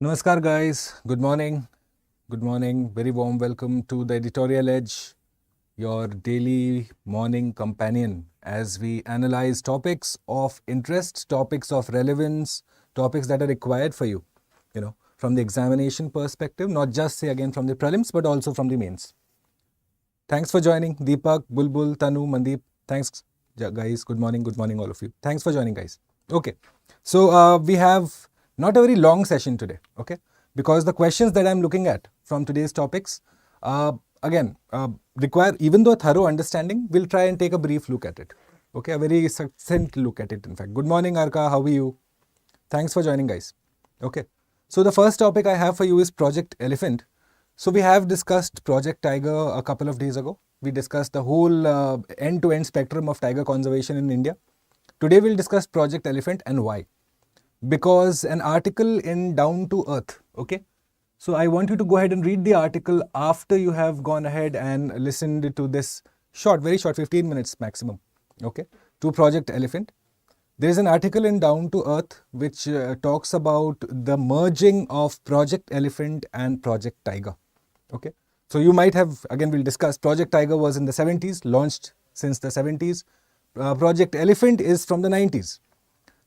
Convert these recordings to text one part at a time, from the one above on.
Namaskar guys, good morning, very warm welcome to the Editorial Edge, your daily morning companion as we analyze topics of interest, topics of relevance, topics that are required for you, from the examination perspective, not just say again from the prelims, but also from the mains. Thanks for joining, Deepak, Bulbul, Tanu, Mandeep, thanks guys, good morning all of you. Thanks for joining guys. Okay, so we have not a very long session today, okay? Because the questions that I'm looking at from today's topics, require, even though thorough understanding, we'll try and take a brief look at it, okay? A very succinct look at it, in fact. Good morning, Arka, how are you? Thanks for joining, guys. Okay, so the first topic I have for you is Project Elephant. So we have discussed Project Tiger a couple of days ago. We discussed the whole end-to-end spectrum of tiger conservation in India. Today we'll discuss Project Elephant and why. Because an article in Down to Earth, okay? So I want you to go ahead and read the article after you have gone ahead and listened to this short, very short, 15 minutes maximum, okay, to Project Elephant. There is an article in Down to Earth which talks about the merging of Project Elephant and Project Tiger, okay? So you might have, again we'll discuss, Project Tiger was in the 70s, launched since the 70s. Project Elephant is from the 90s.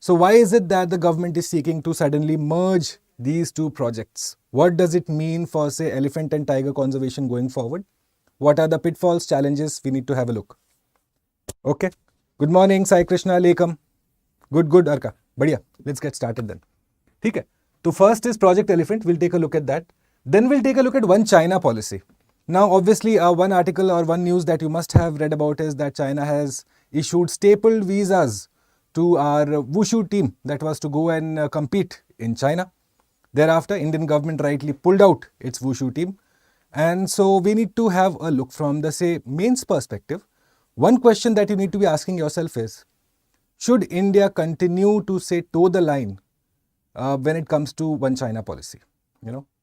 So why is it that the government is seeking to suddenly merge these two projects? What does it mean for, say, elephant and tiger conservation going forward? What are the pitfalls, challenges? We need to have a look. Okay. Good morning, Sai Krishna, Lekam. Good, Arka. Badhiya. Let's get started then. Okay. So first is Project Elephant. We'll take a look at that. Then we'll take a look at One China policy. Now, obviously, one article or one news that you must have read about is that China has issued stapled visas to our wushu team that was to go and compete in China. Thereafter, Indian government rightly pulled out its wushu team. And so we need to have a look from the, say, mains perspective. One question that you need to be asking yourself is, should India continue to, say, toe the line when it comes to One China policy?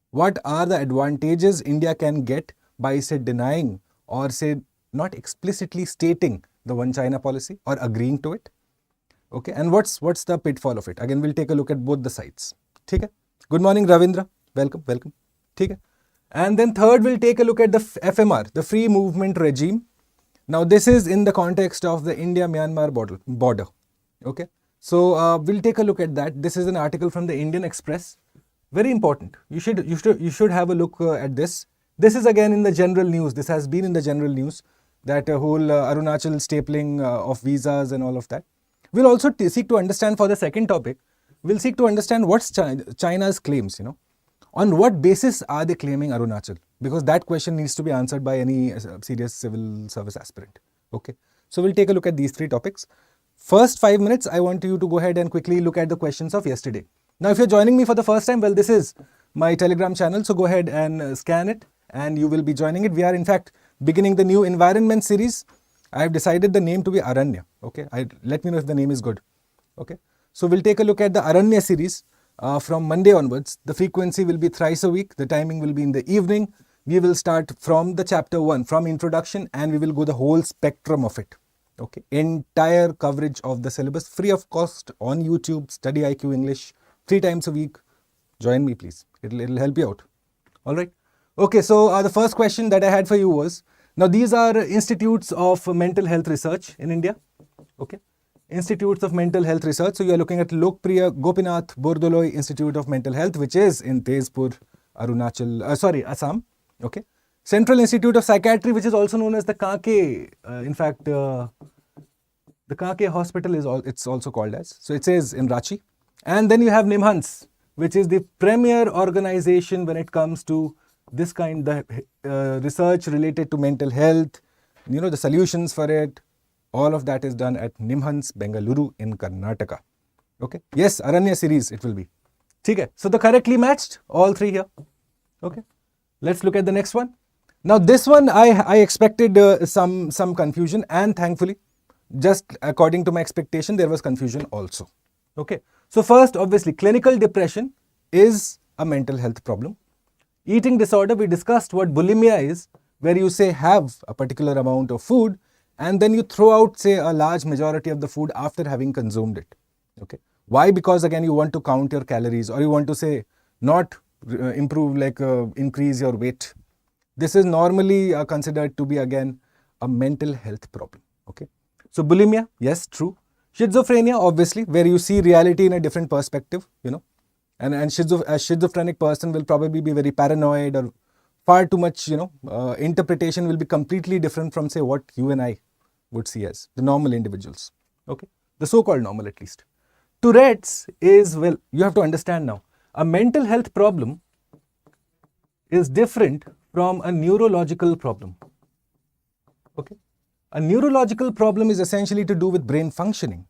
What are the advantages India can get by, say, denying or, say, not explicitly stating the One China policy or agreeing to it? Okay, and what's the pitfall of it? Again, we'll take a look at both the sides. Okay? Good morning, Ravindra. Welcome. Okay? And then third, we'll take a look at the FMR, the Free Movement Regime. Now, this is in the context of the India-Myanmar border. Okay? So, we'll take a look at that. This is an article from the Indian Express. Very important. You should have a look at this. This is again in the general news. This has been in the general news, that whole Arunachal stapling of visas and all of that. We'll also seek to understand for the second topic, we'll seek to understand what's China's claims, On what basis are they claiming Arunachal? Because that question needs to be answered by any serious civil service aspirant. Okay. So we'll take a look at these three topics. First 5 minutes, I want you to go ahead and quickly look at the questions of yesterday. Now, if you're joining me for the first time, well, this is my Telegram channel. So go ahead and scan it and you will be joining it. We are in fact beginning the new environment series. I have decided the name to be Aranya. Okay, let me know if the name is good. Okay, so we'll take a look at the Aranya series from Monday onwards. The frequency will be thrice a week. The timing will be in the evening. We will start from the chapter 1, from introduction, and we will go the whole spectrum of it. Okay, entire coverage of the syllabus, free of cost on YouTube, StudyIQ English, 3 times a week. Join me, please. It'll help you out. All right. Okay, so the first question that I had for you was, now these are institutes of mental health research in India, okay? Institutes of mental health research. So you are looking at Lokpriya Gopinath Bordoloi Institute of Mental Health, which is in Tezpur, Assam, okay? Central Institute of Psychiatry, which is also known as the Kanke, the Kanke Hospital it's also called as. So it says in Ranchi. And then you have NIMHANS, which is the premier organization when it comes to this kind of research related to mental health, the solutions for it, all of that is done at NIMHANS, Bengaluru in Karnataka. Okay. Yes, Aranya series it will be. Okay. So the correctly matched, all three here. Okay. Let's look at the next one. Now this one I expected some confusion, and thankfully, just according to my expectation, there was confusion also. Okay. So first, obviously, clinical depression is a mental health problem. Eating disorder, we discussed what bulimia is, where you say have a particular amount of food and then you throw out, say, a large majority of the food after having consumed it. Okay. Why? Because again, you want to count your calories, or you want to say, not increase your weight. This is normally considered to be again a mental health problem. Okay. So bulimia, yes, true. Schizophrenia, obviously, where you see reality in a different perspective, and a schizophrenic person will probably be very paranoid, or far too much, interpretation will be completely different from, say, what you and I would see as the normal individuals. Okay. The so-called normal, at least. Tourette's is, well, you have to understand now, a mental health problem is different from a neurological problem. Okay. A neurological problem is essentially to do with brain functioning.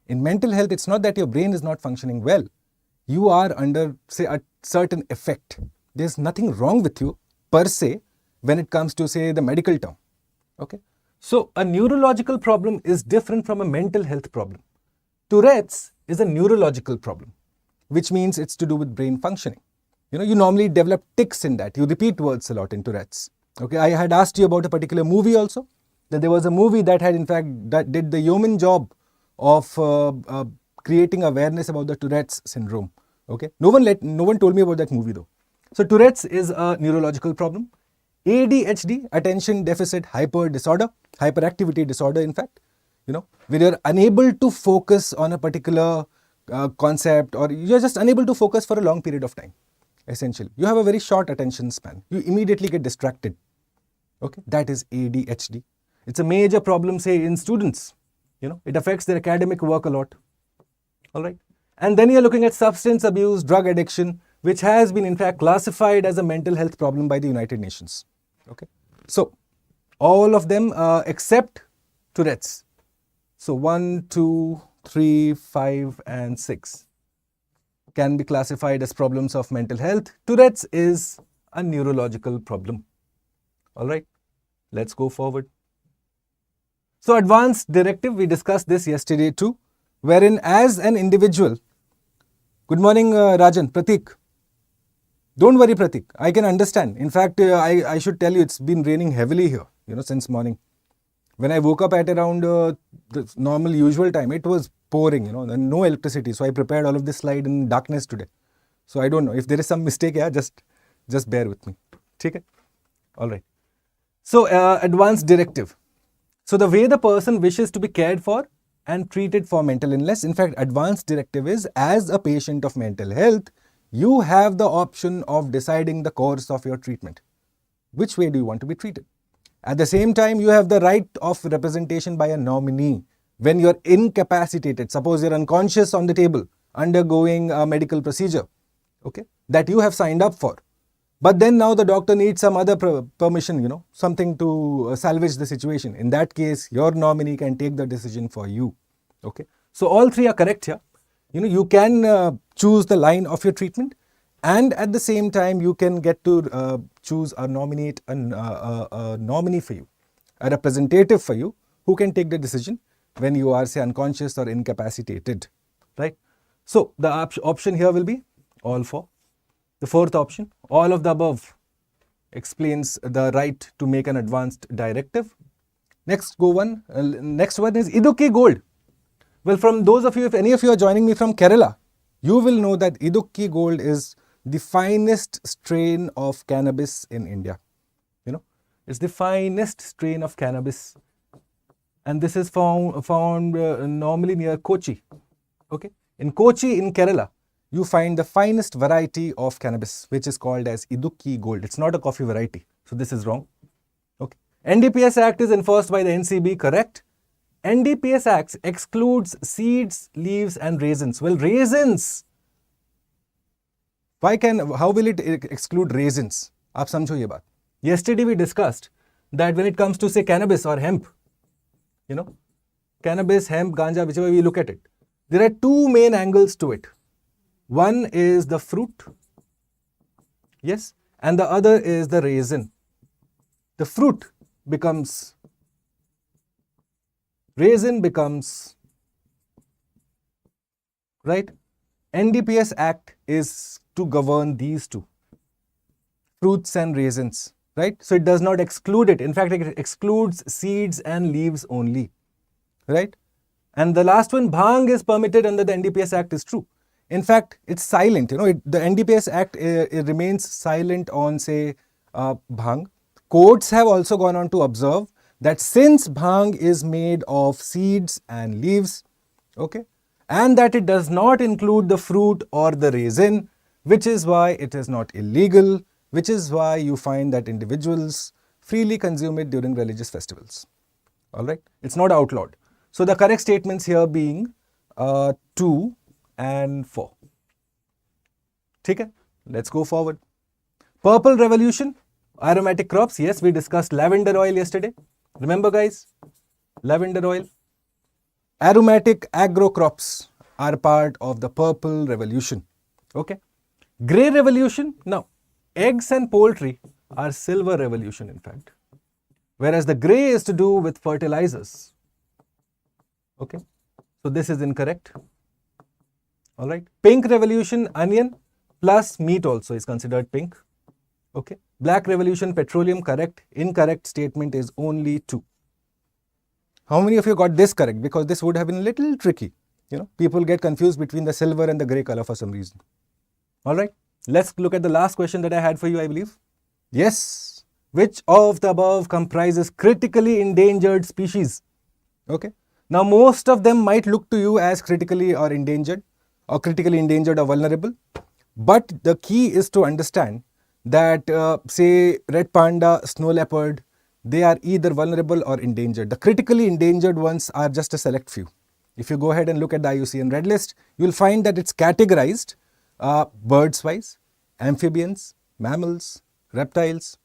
In mental health, it's not that your brain is not functioning well. You are under, say, a certain effect. There's nothing wrong with you per se when it comes to, say, the medical term. Okay. So a neurological problem is different from a mental health problem. Tourette's is a neurological problem, which means it's to do with brain functioning. You normally develop tics in that. You repeat words a lot in Tourette's. Okay. I had asked you about a particular movie also, that there was a movie that had, in fact, that did the yeoman job of creating awareness about the Tourette's syndrome. Okay. No one told me about that movie though. So Tourette's is a neurological problem. ADHD, attention deficit hyperactivity disorder, in fact, when you're unable to focus on a particular concept, or you're just unable to focus for a long period of time. Essentially, you have a very short attention span. You immediately get distracted. Okay, that is ADHD. It's a major problem, say, in students. It affects their academic work a lot. All right. And then you're looking at substance abuse, drug addiction, which has been, in fact, classified as a mental health problem by the United Nations. Okay. So, all of them except Tourette's. So, 1, 2, 3, 5, and 6 can be classified as problems of mental health. Tourette's is a neurological problem. All right. Let's go forward. So, advanced directive, we discussed this yesterday too, wherein as an individual, good morning Rajan, Pratik. Don't worry Pratik, I can understand. In fact, I should tell you, it's been raining heavily here, since morning. When I woke up at around the normal usual time, it was pouring, and no electricity. So I prepared all of this slide in darkness today. So I don't know if there is some mistake here, just bear with me. Okay? All right. So advanced directive. So the way the person wishes to be cared for and treated for mental illness, in fact, advanced directive is, as a patient of mental health, you have the option of deciding the course of your treatment. Which way do you want to be treated? At the same time, you have the right of representation by a nominee. When you're incapacitated, suppose you're unconscious on the table, undergoing a medical procedure, okay, that you have signed up for. But then now the doctor needs some other permission, something to salvage the situation. In that case, your nominee can take the decision for you. Okay. So all three are correct here. You can choose the line of your treatment, and at the same time, you can get to choose or nominate a nominee for you, a representative for you, who can take the decision when you are, say, unconscious or incapacitated, right? So the option here will be all four. The fourth option, all of the above, explains the right to make an advanced directive. Next one is Idukki Gold. Well, from those of you, if any of you are joining me from Kerala, you will know that Idukki Gold is the finest strain of cannabis in India. It's the finest strain of cannabis, and this is found normally near Kochi. Okay, in Kochi in Kerala, you find the finest variety of cannabis, which is called as Idukki Gold. It's not a coffee variety, so this is wrong. Okay, NDPS Act is enforced by the NCB, correct? NDPS Act excludes seeds, leaves, and raisins. Well, raisins. How will it exclude raisins? Aap samjho ye baat. Yesterday we discussed that when it comes to, say, cannabis or hemp, cannabis, hemp, ganja, whichever we look at it, there are two main angles to it. One is the fruit, yes, and the other is the raisin. The fruit becomes, raisin becomes, right? NDPS Act is to govern these two, fruits and raisins, right? So it does not exclude it. In fact, it excludes seeds and leaves only, right? And the last one, bhang, is permitted under the NDPS Act, is true. In fact, it's silent. The NDPS Act it remains silent on, say, bhang. Courts have also gone on to observe that since bhang is made of seeds and leaves, okay, and that it does not include the fruit or the raisin, which is why it is not illegal, which is why you find that individuals freely consume it during religious festivals. All right, it's not outlawed. So the correct statements here being 2 and 4. Okay, let's go forward. Purple revolution, aromatic crops. Yes, we discussed lavender oil yesterday. Remember, guys, lavender oil. Aromatic agro crops are part of the purple revolution. Okay. Grey revolution. Now, eggs and poultry are silver revolution, in fact. Whereas the grey is to do with fertilizers. Okay. So this is incorrect. All right. Pink revolution, onion plus meat also is considered pink. Okay. Black revolution, petroleum, correct. Incorrect statement is only 2. How many of you got this correct? Because this would have been a little tricky. People get confused between the silver and the grey color for some reason. All right. Let's look at the last question that I had for you, I believe. Yes. Which of the above comprises critically endangered species? Okay. Now, most of them might look to you as critically endangered or vulnerable. But the key is to understand that, say, red panda, snow leopard, they are either vulnerable or endangered. The critically endangered ones are just a select few. If you go ahead and look at the IUCN Red List, you will find that it's categorized birds-wise, amphibians, mammals, reptiles,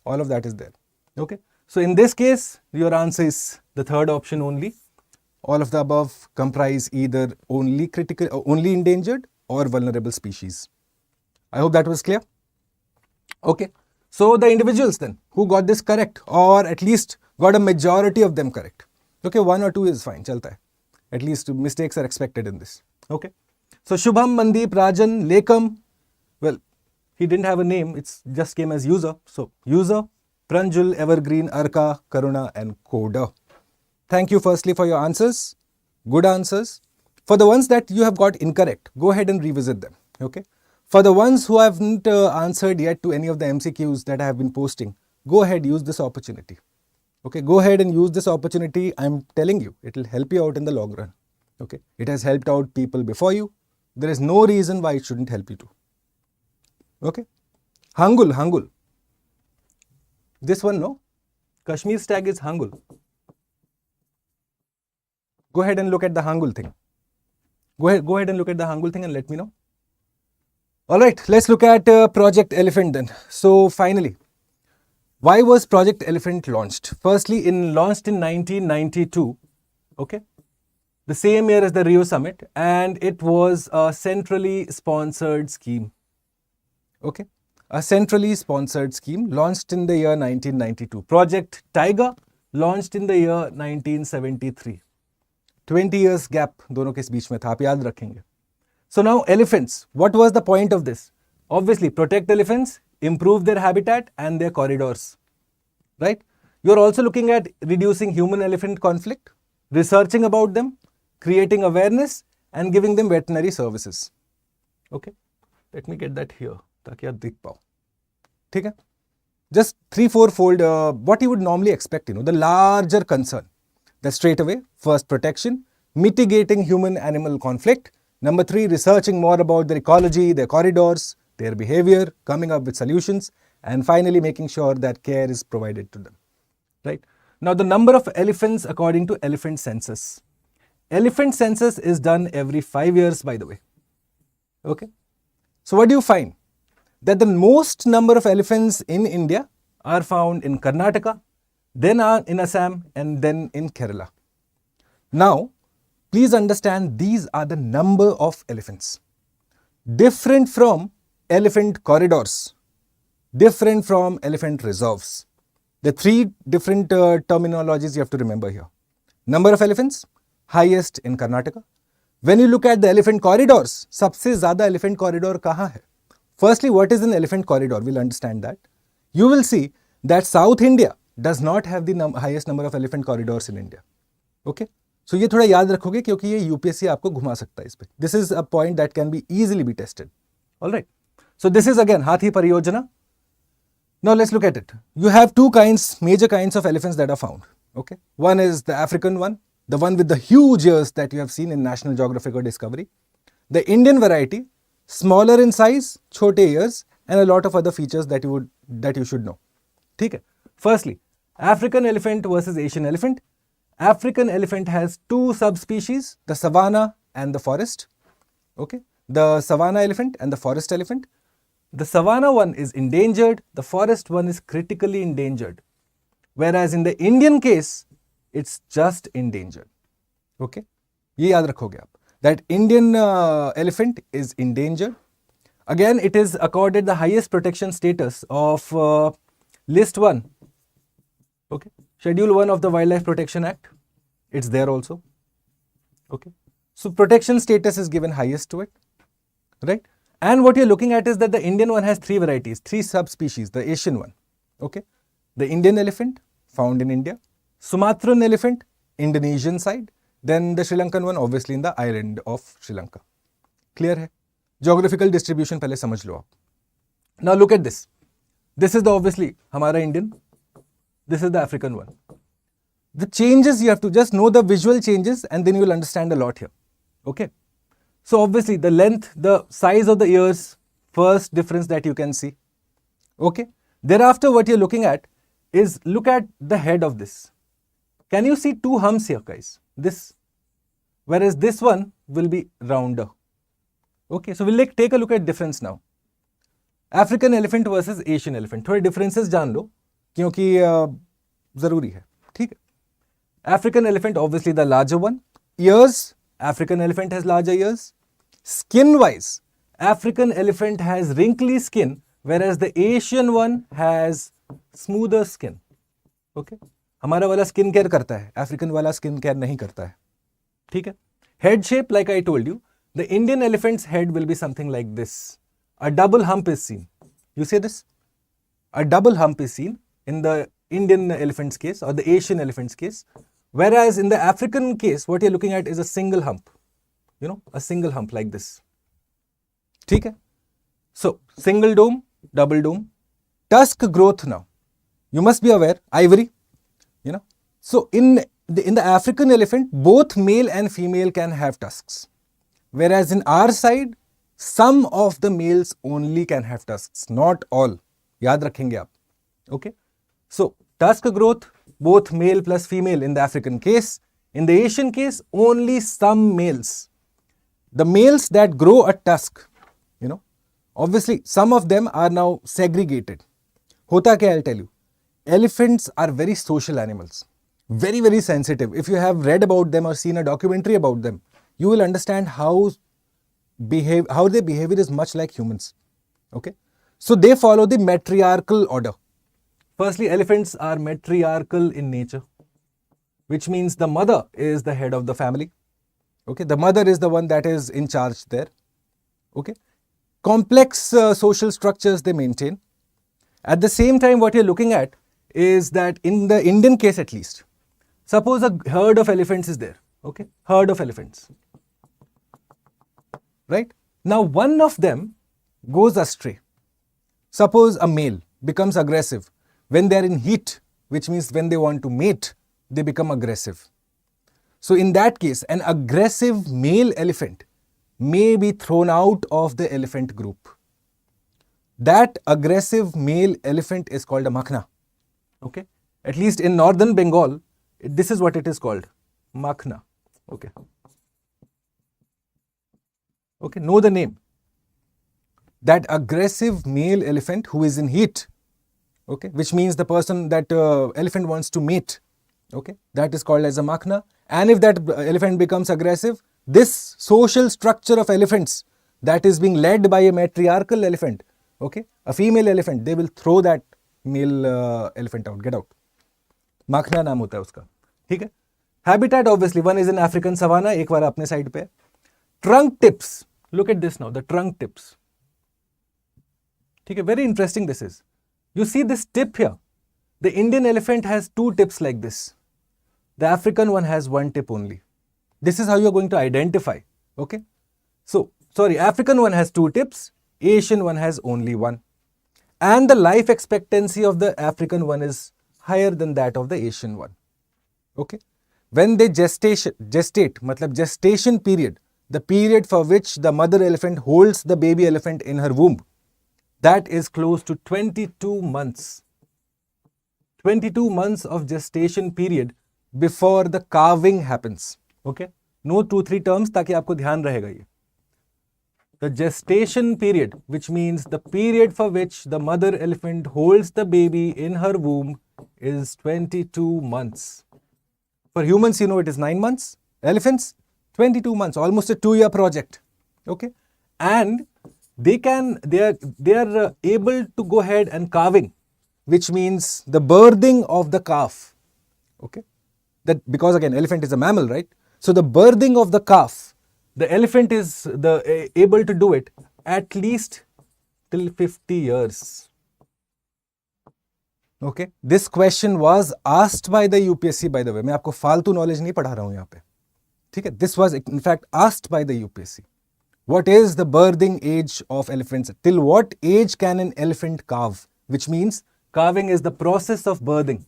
all of that is there. Okay. So in this case, your answer is the third option only. All of the above comprise either only endangered or vulnerable species. I hope that was clear. Okay. So the individuals then who got this correct, or at least got a majority of them correct. Okay, 1 or 2 is fine, chalta hai. At least mistakes are expected in this. Okay. So Shubham, Mandeep, Rajan, Lekam, well, he didn't have a name, it just came as user. So user, Pranjul, Evergreen, Arka, Karuna and Coda. Thank you firstly for your answers. Good answers. For the ones that you have got incorrect, go ahead and revisit them. Okay. For the ones who haven't answered yet to any of the MCQs that I have been posting, go ahead, use this opportunity. Okay, go ahead and use this opportunity. I'm telling you, it will help you out in the long run. Okay, it has helped out people before you. There is no reason why it shouldn't help you too. Okay, Hangul. This one, no? Kashmir's tag is Hangul. Go ahead and look at the Hangul thing. Go ahead and look at the Hangul thing and let me know. All right, let's look at Project Elephant then. So finally, why was Project Elephant launched? Firstly, launched in 1992, okay, the same year as the Rio Summit, and it was a centrally sponsored scheme, okay, a centrally sponsored scheme launched in the year 1992. Project Tiger launched in the year 1973. 20 years gap दोनों के बीच में था, आप याद रखेंगे. So now elephants, what was the point of this? Obviously, protect elephants, improve their habitat and their corridors, right? You're also looking at reducing human-elephant conflict, researching about them, creating awareness and giving them veterinary services. Okay, let me get that here, ताकि आप देख पाओ. ठीक है? Just 3-4 fold what you would normally expect, the larger concern. That straight away, first protection, mitigating human-animal conflict. Number 3, researching more about their ecology, their corridors, their behavior, coming up with solutions, and finally making sure that care is provided to them. Right? Now, the number of elephants according to elephant census. Elephant census is done every 5 years, by the way. Okay? So, what do you find? That the most number of elephants in India are found in Karnataka, then in Assam, and then in Kerala. Now, please understand these are the number of elephants. Different from elephant corridors, different from elephant reserves. The 3 different terminologies you have to remember here. Number of elephants, highest in Karnataka. When you look at the elephant corridors, सबसे ज़्यादा elephant corridor कहाँ है? Firstly, what is an elephant corridor? We'll understand that. You will see that South India does not have the highest number of elephant corridors in India. Okay? सो ये थोड़ा याद रखोगे क्योंकि ये यूपीएससी आपको घुमा सकता है इस पे. This is a point that can be easily be tested. Alright, so this is again हाथी परियोजना. Now let's look at it. You have two major kinds of elephants that are found. Okay, one is the African one, the one with the huge ears that you have seen in National Geographic or Discovery. The Indian variety, smaller in size, chote ears, and a lot of other features that you should know. ठीक है. Firstly, African elephant versus Asian elephant. African elephant has two subspecies, the savanna and the forest. Okay, the savanna elephant and the forest elephant. The savanna one is endangered, the forest one is critically endangered. Whereas in the Indian case, it's just endangered. Okay, ये याद रखोगे आप. That Indian elephant is endangered. Again, it is accorded the highest protection status of list 1. Okay, schedule 1 of the Wildlife Protection Act. It's there also. Okay, so protection status is given highest to it, right? And what you're looking at is that the Indian one has 3 varieties, 3 subspecies, the Asian one. Okay, the Indian elephant found in India, Sumatran elephant, Indonesian side, then the Sri Lankan one obviously in the island of Sri Lanka. Clear है? Geographical distribution पहले समझ लो आप. Now look at this. This is the obviously हमारा Indian. This is the African one. The changes you have to just know the visual changes and then you will understand a lot here. Okay. So obviously the length, the size of the ears, first difference that you can see. Okay. Thereafter what you're looking at is look at the head of this. Can you see 2 humps here guys? This. Whereas this one will be rounder. Okay. So we'll take a look at difference now. African elephant versus Asian elephant. थोड़े differences जान लो क्योंकि ज़रूरी है. ठीक है. African elephant obviously the larger one. Ears. African elephant has larger ears. Skin wise, African elephant has wrinkly skin, whereas the Asian one has smoother skin. Okay, हमारा वाला skin care करता है, African वाला skin care नहीं करता है. ठीक है. Head shape, like I told you, the Indian elephant's head will be something like this. A double hump is seen. You see this? A double hump is seen in the Indian elephant's case or the Asian elephant's case. Whereas in the African case, what you're looking at is a single hump. You know, a single hump like this. ठीक है? So, single dome, double dome. Tusk growth now. You must be aware, ivory, you know. So, in the African elephant, both male and female can have tusks. Whereas in our side, some of the males only can have tusks, not all. याद रखेंगे आप. Okay? So, tusk growth, both male plus female in the African case. In the Asian case, only some males. The males that grow a tusk, you know, obviously some of them are now segregated. Hota kya, I'll tell you. Elephants are very social animals. Very, very sensitive. If you have read about them or seen a documentary about them, you will understand how their behavior is much like humans. Okay? So they follow the matriarchal order. Firstly, elephants are matriarchal in nature, which means the mother is the head of the family. Okay, the mother is the one that is in charge there. Okay, complex social structures they maintain. At the same time, what you're looking at is that in the Indian case at least, suppose a herd of elephants is there. Okay, herd of elephants. Right? Now one of them goes astray. Suppose a male becomes aggressive. When they are in heat, which means when they want to mate, they become aggressive. So in that case, an aggressive male elephant may be thrown out of the elephant group. That aggressive male elephant is called a makhna. Okay? At least in northern Bengal, this is what it is called. Makhna. Okay. Okay, know the name. That aggressive male elephant who is in heat, okay, which means the person that elephant wants to mate, okay, that is called as a makhna. And if that elephant becomes aggressive, this social structure of elephants that is being led by a matriarchal elephant, okay, a female elephant, they will throw that male elephant out, get out. Makhna नाम होता है उसका, ठीक है. Habitat obviously, one is in African savanna, एक बार अपने side पे. Trunk tips, look at this now, the trunk tips. ठीक है, very interesting this is. You see this tip here. The Indian elephant has 2 tips like this. The African one has 1 tip only. This is how you're going to identify. Okay. So, sorry, African one has 2 tips, Asian one has only 1. And the life expectancy of the African one is higher than that of the Asian one. Okay. When they gestate, matlab gestation period, the period for which the mother elephant holds the baby elephant in her womb, that is close to 22 months. 22 months of gestation period before the calving happens. Okay. No 2-3 terms ताकि आपको ध्यान रहेगा ये. The gestation period, which means the period for which the mother elephant holds the baby in her womb, is 22 months. For humans, you know, it is 9 months. Elephants, 22 months, almost a 2-year project. Okay. And they are able to go ahead and calving, which means the birthing of the calf. Okay. That because again, elephant is a mammal, right? So the birthing of the calf, the elephant is able to do it at least till 50 years. Okay. This question was asked by the UPSC, by the way. मैं आपको फालतू knowledge नहीं पढ़ा रहा हूँ यहाँ पे. ठीक है. This was in fact asked by the UPSC. What is the birthing age of elephants? Till what age can an elephant calve? Which means calving is the process of birthing.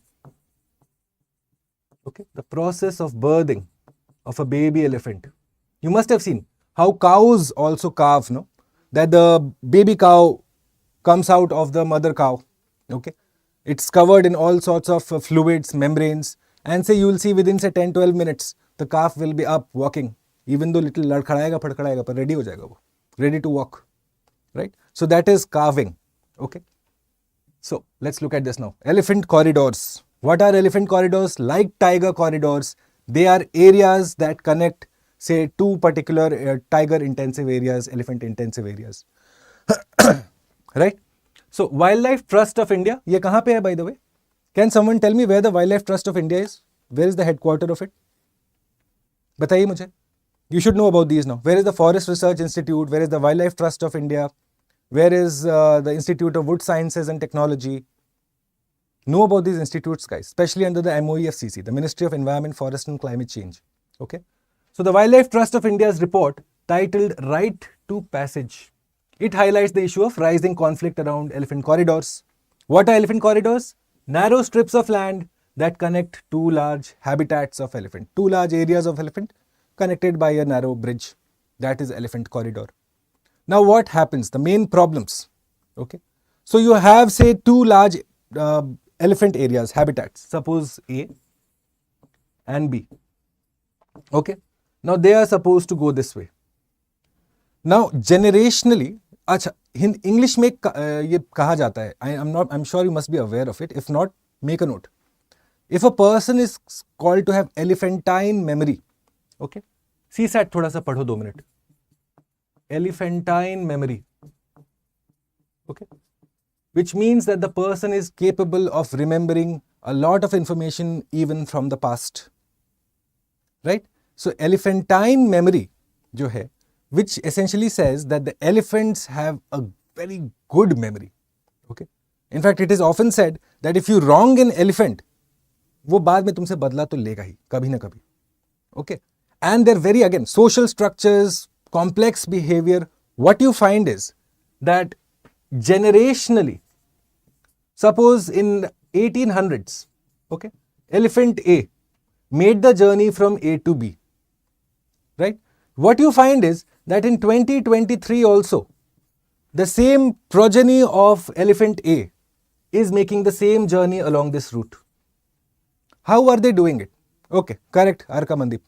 Okay. The process of birthing of a baby elephant. You must have seen how cows also calve, no? That the baby cow comes out of the mother cow. Okay. It's covered in all sorts of fluids, membranes, and say you will see within say 10-12 minutes, the calf will be up walking. Even though little ladkhadayega, phadkhadayega, but ready ho jayega wo. Ready to walk. Right? So that is calving. Okay. So let's look at this now. Elephant corridors. What are elephant corridors? Like tiger corridors, they are areas that connect say 2 particular tiger intensive areas, elephant intensive areas. Right? So Wildlife Trust of India, ये कहाँ पे है by the way? Can someone tell me where the Wildlife Trust of India is? Where is the headquarter of it? बताइए मुझे. You should know about these now. Where is the Forest Research Institute? Where is the Wildlife Trust of India? Where is the Institute of Wood Sciences and Technology? Know about these institutes, guys, especially under the MOEFCC, the Ministry of Environment, Forest and Climate Change. Okay. So the Wildlife Trust of India's report titled Right to Passage. It highlights the issue of rising conflict around elephant corridors. What are elephant corridors? Narrow strips of land that connect 2 large habitats of elephant, 2 large areas of elephant connected by a narrow bridge. That is elephant corridor. Now what happens? The main problems. Okay. So you have say 2 large elephant areas, habitats, suppose A and B. Okay. Now they are supposed to go this way. Now generationally, अच्छा, English में ये कहा जाता है. I'm sure you must be aware of it. If not, make a note. If a person is called to have elephantine memory, okay, CSAT थोड़ा सा पढ़ो 2 minute. Elephantine memory, okay, which means that the person is capable of remembering a lot of information even from the past, right? So elephantine memory जो है, which essentially says that the elephants have a very good memory. Okay. In fact, it is often said that if you wrong an elephant, वो बाद में तुमसे बदला तो लेगा ही, कभी ना कभी. Okay. And they're very, again, social structures, complex behavior. What you find is that generationally, suppose in 1800s, okay, elephant A made the journey from A to B, right? What you find is that in 2023 also, the same progeny of elephant A is making the same journey along this route. How are they doing it? Okay, correct, Arka Mandip.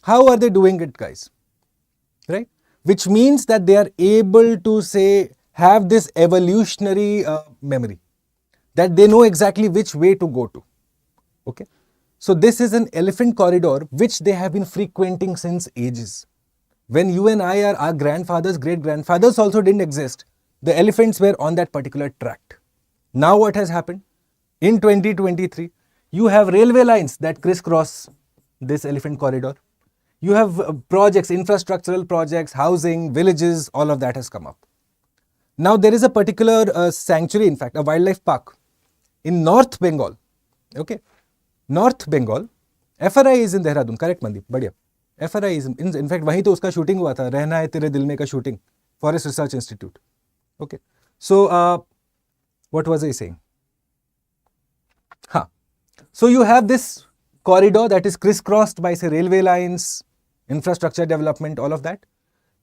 How are they doing it, guys? Right? Which means that they are able to say, have this evolutionary memory, that they know exactly which way to go to. Okay. So this is an elephant corridor which they have been frequenting since ages. When you and I are our grandfathers, great-grandfathers also didn't exist. The elephants were on that particular tract. Now what has happened? In 2023, you have railway lines that crisscross this elephant corridor. You have projects, infrastructural projects, housing, villages, all of that has come up. Now there is a particular sanctuary, in fact, a wildlife park in North Bengal. Okay. North Bengal. FRI is in Dehradun, correct Mandeep? Badhiya. FRI is in fact वहीं तो उसका shooting हुआ था, रहना है तेरे दिल में का shooting, Forest Research Institute. Okay, so what was I saying? So you have this corridor that is crisscrossed by say railway lines, infrastructure development, all of that.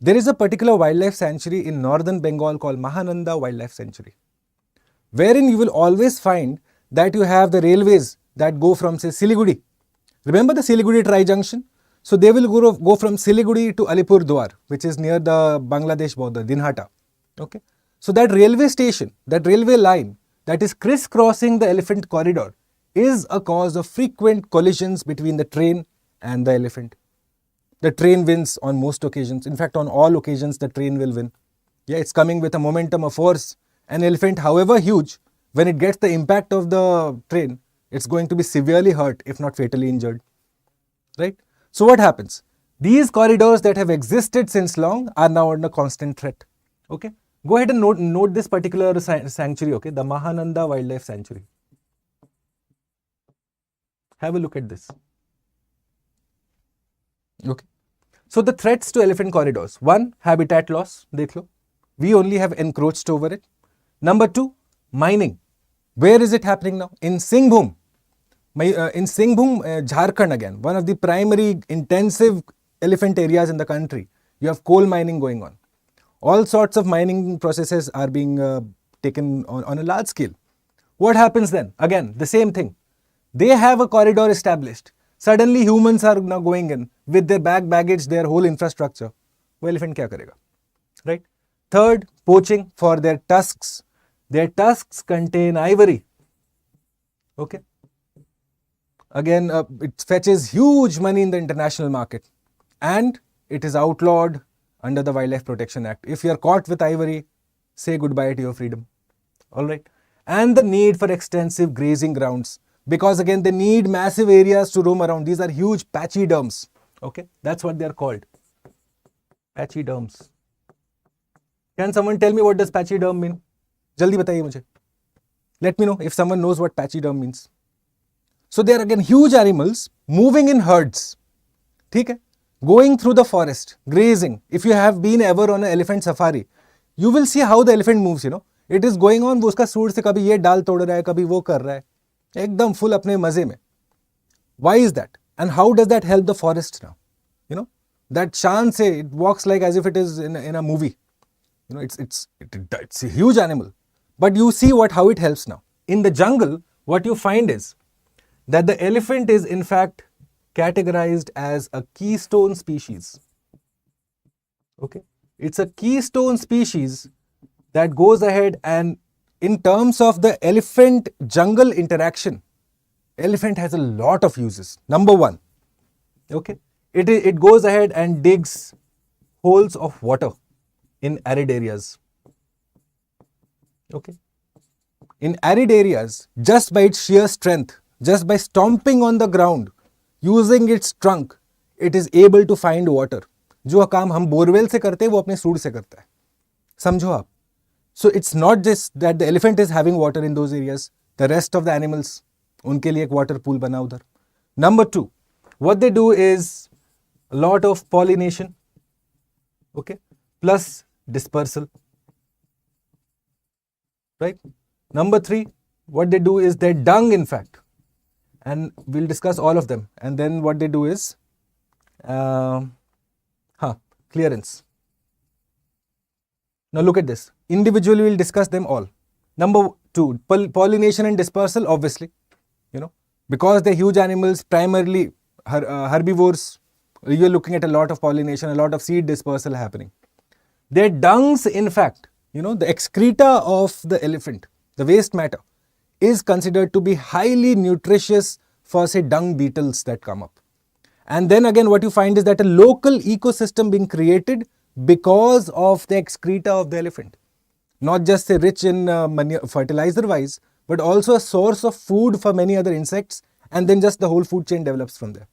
There is a particular wildlife sanctuary in northern Bengal called Mahananda Wildlife Sanctuary, wherein you will always find that you have the railways that go from say Siliguri. Remember the Siliguri tri-junction? So they will go from Siliguri to Alipurdwar, which is near the Bangladesh border, Dinhata. Okay. So that railway station, that railway line that is crisscrossing the elephant corridor is a cause of frequent collisions between the train and the elephant. The train wins on most occasions. In fact, on all occasions, the train will win. Yeah, it's coming with a momentum of force. An elephant, however huge, when it gets the impact of the train, it's going to be severely hurt, if not fatally injured. Right? So what happens? These corridors that have existed since long are now under constant threat. Okay? Go ahead and note this particular sanctuary, okay? The Mahananda Wildlife Sanctuary. Have a look at this. Okay. So the threats to elephant corridors. 1, habitat loss. Dekh lo. We only have encroached over it. Number 2, mining. Where is it happening now? In Singhbhum. Jharkhand again, one of the primary intensive elephant areas in the country. You have coal mining going on. All sorts of mining processes are being taken on a large scale. What happens then? Again, the same thing. They have a corridor established. Suddenly humans are now going in with their baggage, their whole infrastructure. वो elephant क्या करेगा? Right? Third, poaching for their tusks. Their tusks contain ivory. Okay. Again, it fetches huge money in the international market. And it is outlawed under the Wildlife Protection Act. If you are caught with ivory, say goodbye to your freedom. Alright. And the need for extensive grazing grounds. Because again, they need massive areas to roam around. These are huge pachyderms. Okay, that's what they are called. Pachyderms. Can someone tell me what does pachyderm mean? Jaldi bataiye mujhe. Let me know if someone knows what pachyderm means. So they are again huge animals moving in herds. ठीक है? Going through the forest, grazing. If you have been ever on an elephant safari, you will see how the elephant moves, you know. It is going on, वो उसका सूंड से कभी ये डाल तोड़ रहा है, कभी वो कर रहा है. एकदम full अपने मजे में. Why is that? And how does that help the forest now? You know, that Shan say, it walks like as if it is in a movie. You know, it's a huge animal. But you see how it helps now. In the jungle, what you find is that the elephant is in fact categorized as a keystone species. Okay, it's a keystone species that goes ahead and in terms of the elephant jungle interaction, elephant has a lot of uses. Number 1, okay, it goes ahead and digs holes of water in arid areas. Okay, in arid areas, just by its sheer strength, just by stomping on the ground, using its trunk, it is able to find water. जो काम हम borewell से करते हैं वो अपने सूंड से करता है. समझो आप. So it's not just that the elephant is having water in those areas. The rest of the animals, उनके लिए एक water pool बना उधर. Number 2, what they do is a lot of pollination, okay, plus dispersal, right? Number 3, what they do is their dung, in fact, and we'll discuss all of them. And then what they do is clearance. Now look at this. Individually we'll discuss them all. Number 2, pollination and dispersal, obviously, you know, because they're huge animals, primarily herbivores, you're looking at a lot of pollination, a lot of seed dispersal happening. Their dungs, in fact, you know, the excreta of the elephant, the waste matter, is considered to be highly nutritious for say dung beetles that come up. And then again what you find is that a local ecosystem being created because of the excreta of the elephant. Not just say rich in fertilizer wise, but also a source of food for many other insects, and then just the whole food chain develops from there.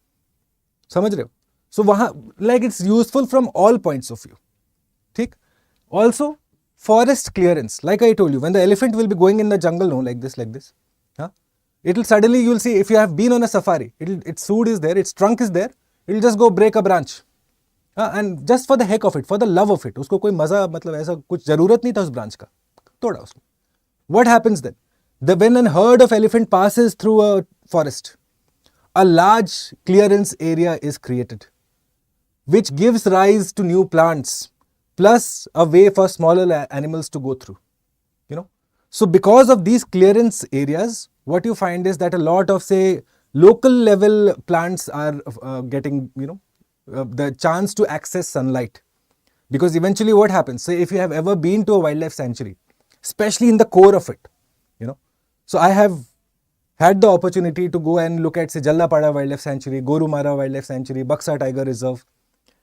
समझ रहे हो? So वहाँ, like, it's useful from all points of view. ठीक? Also, forest clearance. Like I told you, when the elephant will be going in the jungle, no, like this, it will suddenly, you will see, if you have been on a safari, its food is there, its trunk is there, It will just go break a branch. And just for the heck of it, for the love of it, उसको कोई मजा मतलब ऐसा कुछ जरूरत नहीं था उस branch का, तोड़ा उसने. What happens then? When a herd of elephant passes through a forest, a large clearance area is created, which gives rise to new plants, plus a way for smaller animals to go through. So because of these clearance areas, what you find is that a lot of, say, local level plants are getting, the chance to access sunlight. Because eventually what happens, say if you have ever been to a wildlife sanctuary, especially in the core of it, so I have had the opportunity to go and look at, say, Jallapada Wildlife Sanctuary, Gorumara Wildlife Sanctuary, Buxa Tiger Reserve.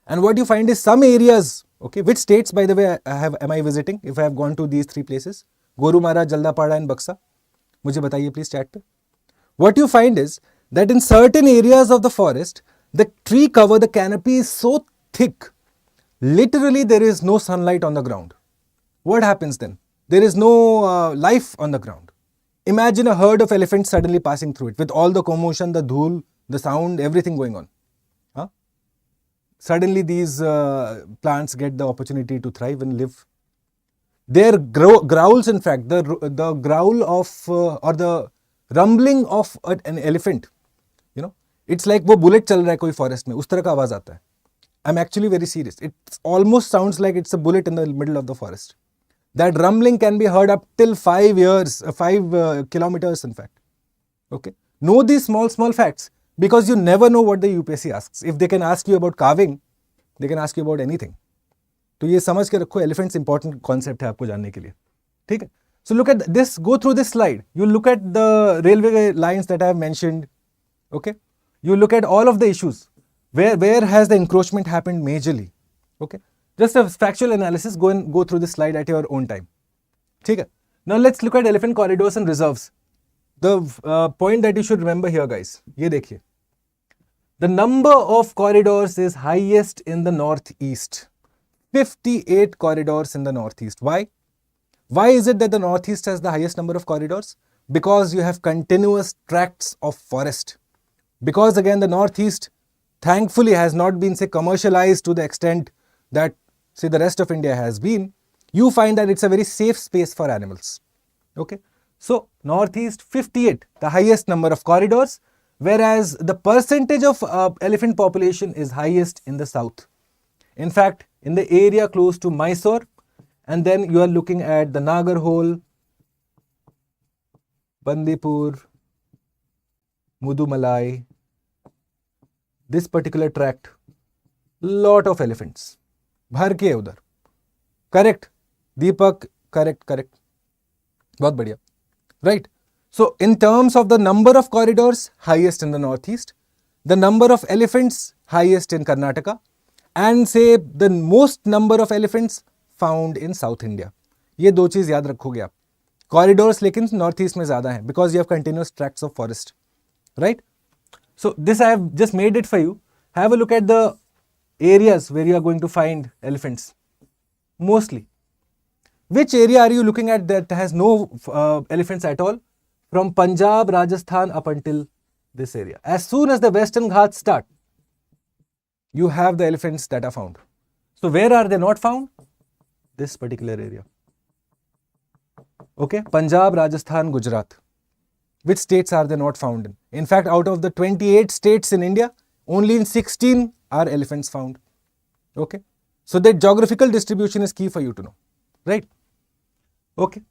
And what you find is some areas, okay, which states, by the way, am I visiting if I have gone to these three places? Gorumara, Jallapada and Buxa. मुझे बताइए please chat पे. What you find is that in certain areas of the forest, the tree cover, the canopy is so thick, literally there is no sunlight on the ground. What happens then? There is no life on the ground. Imagine a herd of elephants suddenly passing through it with all the commotion, the dhool, the sound, everything going on. Suddenly these plants get the opportunity to thrive and live. Their growls, in fact, the growl of or the rumbling of an elephant, it's like वो bullet चल रहा है कोई forest में, उस तरह का आवाज आता है. I'm actually very serious. It almost sounds like it's a bullet in the middle of the forest. That rumbling can be heard up till 5 kilometers, in fact. Okay. Know these small facts because you never know what the UPSC asks. If they can ask you about carving, they can ask you about anything. तो ये समझ के रखो, elephants important concept है आपको जानने के लिए. ठीक है. So look at this, go through this slide. You look at the railway lines that I have mentioned. Okay. You look at all of the issues. Where has the encroachment happened majorly? Okay. Just a factual analysis, go through this slide at your own time. Okay. Now let's look at elephant corridors and reserves. The point that you should remember here, guys, ये देखिए. The number of corridors is highest in the northeast. 58 corridors in the northeast. Why? Why is it that the northeast has the highest number of corridors? Because you have continuous tracts of forest. Because again, the northeast thankfully has not been, say, commercialized to the extent that, say, the rest of India has been. You find that it's a very safe space for animals. Okay. So northeast 58, the highest number of corridors, whereas the percentage of elephant population is highest in the south. In fact, in the area close to Mysore, and then you are looking at the Nagarhole, Bandipur, Mudumalai, this particular tract, lot of elephants. भर के उधर. Correct. Deepak, correct. बहुत बढ़िया. Right. So in terms of the number of corridors, highest in the northeast, the number of elephants, highest in Karnataka, and say the most number of elephants found in South India. ये दो चीज याद रखोगे आप. Corridors लेकिन northeast में ज़्यादा हैं because you have continuous tracts of forest. Right. So this I have just made it for you. Have a look at the areas where you are going to find elephants. Mostly. Which area are you looking at that has no elephants at all? From Punjab, Rajasthan up until this area. As soon as the Western Ghats start, you have the elephants that are found. So where are they not found? This particular area. Okay, Punjab, Rajasthan, Gujarat. Which states are they not found in? In fact, out of the 28 states in India, only in 16 are elephants found. Okay. So the geographical distribution is key for you to know. Right. Okay.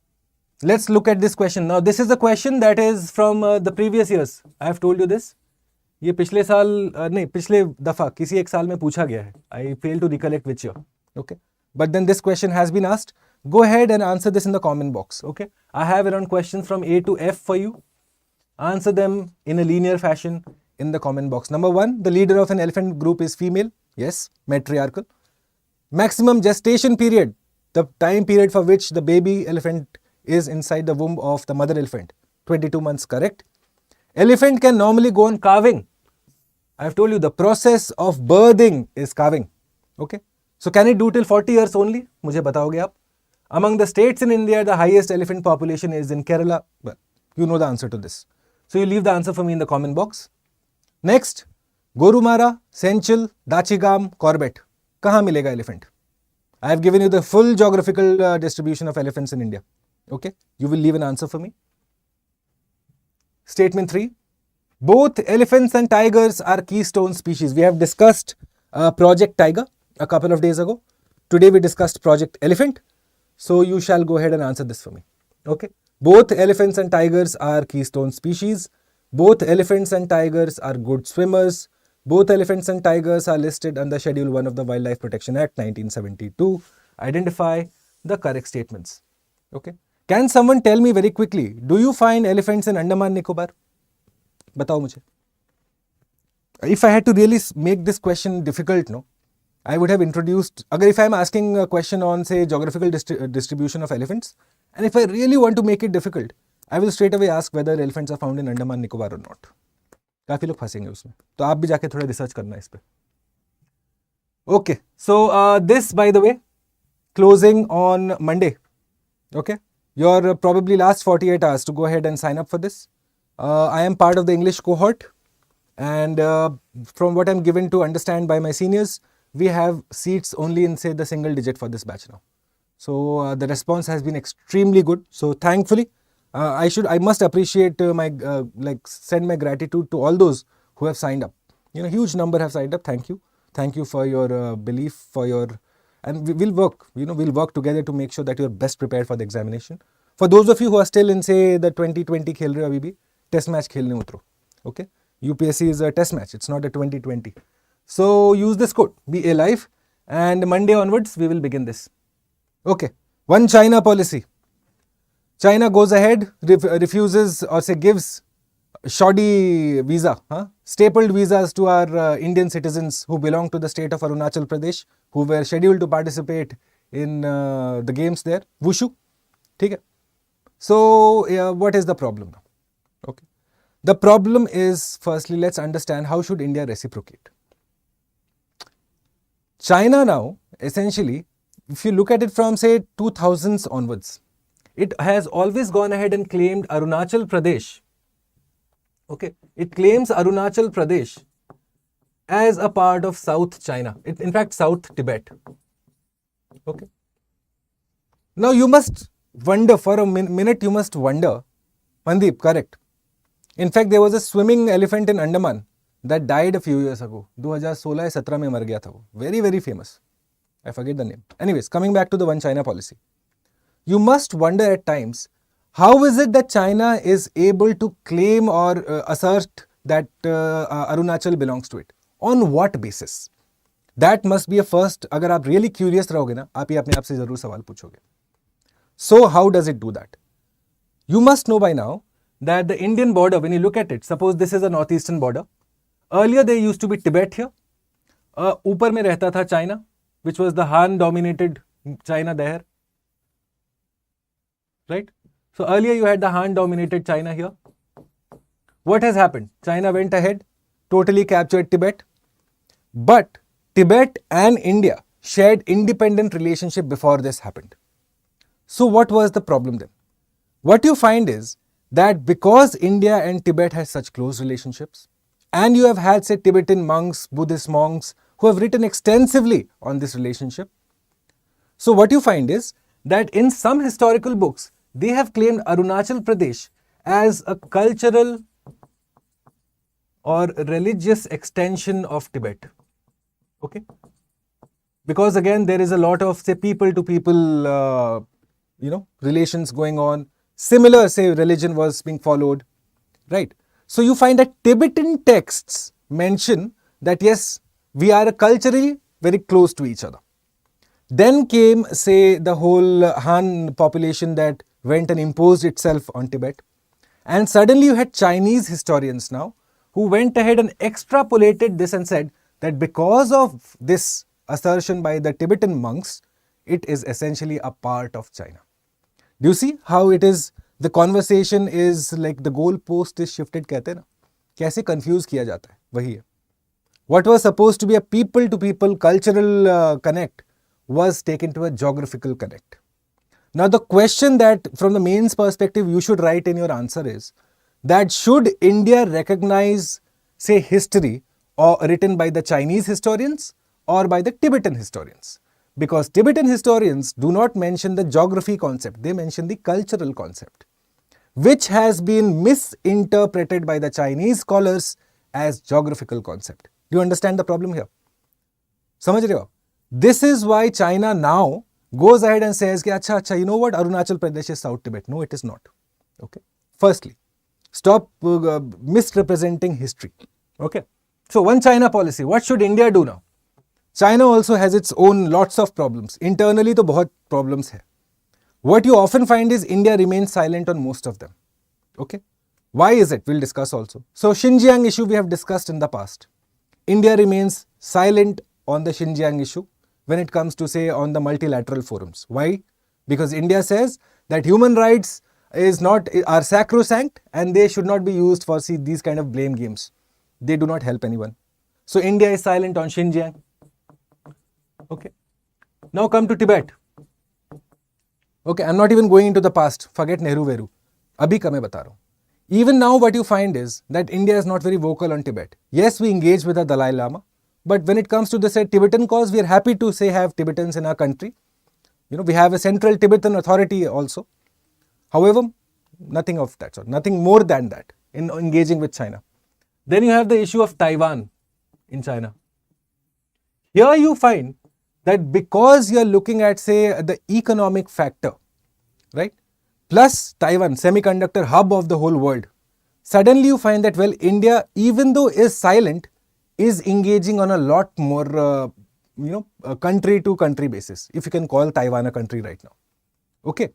Let's look at this question. Now this is the question that is from the previous years. I have told you this. ये पिछले साल नहीं पिछले दफा किसी एक साल में पूछा गया है. I fail to recollect which year. Okay. But then this question has been asked. Go ahead and answer this in the comment box. Okay. I have around questions from A to F for you. Answer them in a linear fashion in the comment box. Number 1, the leader of an elephant group is female. Yes, matriarchal. Maximum gestation period, the time period for which the baby elephant is inside the womb of the mother elephant, 22 months, correct. Elephant can normally go on calving. I have told you the process of birthing is calving. Okay. So can it do till 40 years only? मुझे बताओगे आप. Among the states in India, the highest elephant population is in Kerala. Well, you know the answer to this. So you leave the answer for me in the comment box. Next, Gorumara, Senchal, Dachigam, Corbett, कहाँ मिलेगा elephant? I have given you the full geographical distribution of elephants in India. Okay, you will leave an answer for me. Statement 3. Both elephants and tigers are keystone species. We have discussed Project Tiger a couple of days ago. Today we discussed Project Elephant. So you shall go ahead and answer this for me. Okay. Both elephants and tigers are keystone species. Both elephants and tigers are good swimmers. Both elephants and tigers are listed under Schedule 1 of the Wildlife Protection Act 1972. Identify the correct statements. Okay. Can someone tell me very quickly, do you find elephants in Andaman Nicobar? बताओ मुझे. If I had to really make this question difficult, no, I would have introduced, if I am asking a question on, say, geographical distribution of elephants, and if I really want to make it difficult, I will straight away ask whether elephants are found in Andaman Nicobar or not. काफी लोग फंसेंगे उसमें, तो आप भी जाके थोड़ा research करना इस पे. Okay, so this, by the way, closing on Monday. Okay, your probably last 48 hours to go ahead and sign up for this. I am part of the English cohort, and from what I'm given to understand by my seniors, we have seats only in, say, the single digit for this batch now. So the response has been extremely good. So thankfully, I must appreciate send my gratitude to all those who have signed up. Huge number have signed up. Thank you for your belief, and we'll work. We'll work together to make sure that you're best prepared for the examination. For those of you who are still in, say, the 2020 खेल रहे हो अभी भी, test match खेलने उतरो. Okay, UPSC is a test match. It's not a 2020. So use this code, be alive, and Monday onwards we will begin this. Okay, One China policy. China goes ahead, refuses or say gives shoddy visa, stapled visas to our Indian citizens who belong to the state of Arunachal Pradesh, who were scheduled to participate in the games there, Wushu. Okay. So what is the problem now? Okay, the problem is, firstly, let's understand how should India reciprocate. China now, essentially, if you look at it from, say, 2000s onwards, it has always gone ahead and claimed Arunachal Pradesh. Okay, it claims Arunachal Pradesh as a part of South China, in fact, South Tibet. Okay. Now you must wonder, for a minute you must wonder, Mandeep, correct. In fact, there was a swimming elephant in Andaman that died a few years ago. 2016-17 में मर गया था वो. Very, very famous. I forget the name. Anyways, coming back to the One China policy. You must wonder at times, how is it that China is able to claim or assert that Arunachal belongs to it? On what basis? That must be a first. अगर आप really curious रहोगे ना, आप ही अपने आप से जरूर सवाल पूछोगे. So how does it do that? You must know by now that the Indian border, when you look at it, suppose this is a northeastern border. Earlier there used to be Tibet here. ऊपर में रहता था China, which was the Han-dominated China there. Right? So earlier you had the Han-dominated China here. What has happened? China went ahead, totally captured Tibet. But Tibet and India shared independent relationship before this happened. So what was the problem then? What you find is that because India and Tibet has such close relationships, and you have had, say, Tibetan monks, Buddhist monks, who have written extensively on this relationship. So what you find is that in some historical books, they have claimed Arunachal Pradesh as a cultural or religious extension of Tibet. Okay? Because again, there is a lot of, say, people to people, relations going on. Similar, say, religion was being followed, right? So you find that Tibetan texts mention that yes, we are culturally very close to each other. Then came, say, the whole Han population that went and imposed itself on Tibet. And suddenly you had Chinese historians now who went ahead and extrapolated this and said that because of this assertion by the Tibetan monks, it is essentially a part of China. Do you see how it is? The conversation is like the goal post is shifted, कहते हैं ना, कैसे confuse किया जाता है, वही है. What was supposed to be a people-to-people cultural connect was taken to a geographical connect. Now the question that from the mains perspective you should write in your answer is that should India recognize, say, history or written by the Chinese historians or by the Tibetan historians. Because Tibetan historians do not mention the geography concept, they mention the cultural concept, which has been misinterpreted by the Chinese scholars as geographical concept. Do you understand the problem here? समझ रहे हो? This is why China now goes ahead and says कि अच्छा, you know what, Arunachal Pradesh is South Tibet. No, it is not. Okay. Firstly, stop misrepresenting history. Okay. So one China policy. What should India do now? China also has its own lots of problems. Internally तो बहुत problems है. What you often find is India remains silent on most of them. Okay. Why is it? We'll discuss also. So Xinjiang issue we have discussed in the past. India remains silent on the Xinjiang issue when it comes to, say, on the multilateral forums. Why? Because India says that human rights are sacrosanct and they should not be used for these kind of blame games. They do not help anyone. So India is silent on Xinjiang. Okay. Now come to Tibet. Okay, I'm not even going into the past. Forget Nehru Veru. Abhi ka main bata raha hu. Even now what you find is that India is not very vocal on Tibet. Yes, we engage with the Dalai Lama. But when it comes to the Tibetan cause, we are happy to have Tibetans in our country. You know, we have a central Tibetan authority also. However, nothing of that sort, nothing more than that in engaging with China. Then you have the issue of Taiwan in China. Here you find that because you are looking at, say, the economic factor, right? Plus Taiwan, semiconductor hub of the whole world. Suddenly you find that, well, India, even though is silent, is engaging on a lot more, country to country basis, if you can call Taiwan a country right now. Okay.